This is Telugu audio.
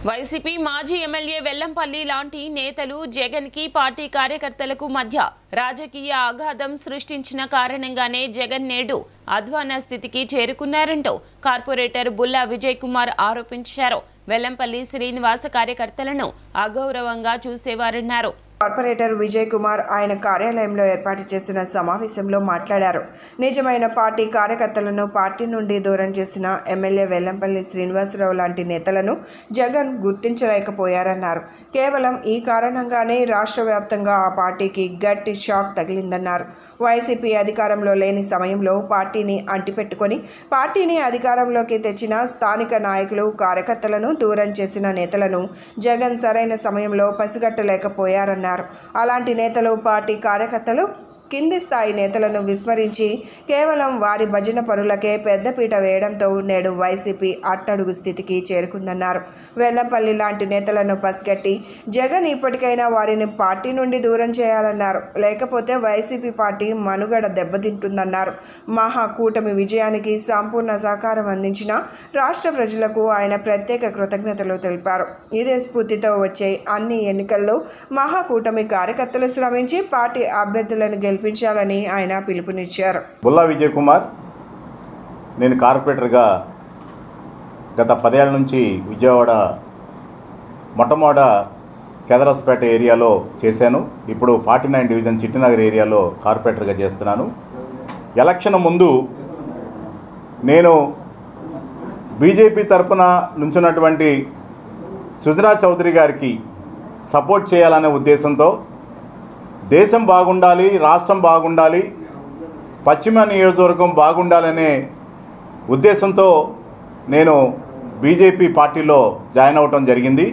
వైసీపీ మాజీ ఎమ్మెల్యే వెల్లంపల్లి లాంటి నేతలు జగన్ కి పార్టీ కార్యకర్తలకు మధ్య రాజకీయ అగాధం సృష్టించిన కారణంగానే జగన్ నేడు అధ్వాన స్థితికి చేరుకున్నారంటూ కార్పొరేటర్ బుల్లా విజయ్ కుమార్ ఆరోపించారు. వెల్లంపల్లి శ్రీనివాస కార్యకర్తలను అగౌరవంగా చూసేవారన్నారు. కార్పొరేటర్ విజయ్ కుమార్ ఆయన కార్యాలయంలో ఏర్పాటు చేసిన సమావేశంలో మాట్లాడారు. నిజమైన పార్టీ కార్యకర్తలను పార్టీ నుండి దూరం చేసిన ఎమ్మెల్యే వెల్లంపల్లి శ్రీనివాసరావు లాంటి నేతలను జగన్ గుర్తించలేకపోయారన్నారు. కేవలం ఈ కారణంగానే రాష్ట్ర వ్యాప్తంగా ఆ పార్టీకి గట్టి షాక్ తగిలిందన్నారు. వైసీపీ అధికారంలో లేని సమయంలో పార్టీని అంటిపెట్టుకొని పార్టీని అధికారంలోకి తెచ్చిన స్థానిక నాయకులు కార్యకర్తలను దూరం చేసిన నేతలను జగన్ సరైన సమయంలో పసిగట్టలేకపోయారన్నారు. అలాంటి నేతలు పార్టీ కార్యకర్తలు కింది స్థాయి నేతలను విస్మరించి కేవలం వారి భజన పరులకే పెద్దపీట వేయడంతో నేడు వైసీపీ అట్టడుగు స్థితికి చేరుకుందన్నారు. వెల్లంపల్లి లాంటి నేతలను పసిగట్టి జగన్ ఇప్పటికైనా వారిని పార్టీ నుండి దూరం చేయాలన్నారు. లేకపోతే వైసీపీ పార్టీ మనుగడ దెబ్బతింటుందన్నారు. మహాకూటమి విజయానికి సంపూర్ణ సహకారం అందించిన రాష్ట్ర ప్రజలకు ఆయన ప్రత్యేక కృతజ్ఞతలు తెలిపారు. ఇదే స్ఫూర్తితో వచ్చే అన్ని ఎన్నికల్లో మహాకూటమి కార్యకర్తలు శ్రమించి పార్టీ అభ్యర్థులను గెలిపించాలని ఆయన పిలుపునిచ్చారు. బుల్లా విజయ్ కుమార్, నేను కార్పొరేటర్గా గత 10 ఏళ్ల నుంచి విజయవాడ మొట్టమొదట కేదరాస్పేట ఏరియాలో చేశాను. ఇప్పుడు 49 డివిజన్ చిట్టినగర్ ఏరియాలో కార్పొరేటర్గా చేస్తున్నాను. ఎలక్షన్ ముందు నేను బీజేపీ తరఫున నుంచున్నటువంటి సుజనా చౌదరి గారికి సపోర్ట్ చేయాలనే ఉద్దేశంతో దేశం బాగుండాలి, రాష్ట్రం బాగుండాలి, పశ్చిమ నియోజకవర్గం బాగుండాలనే ఉద్దేశంతో నేను బీజేపీ పార్టీలో జాయిన్ అవ్వటం జరిగింది.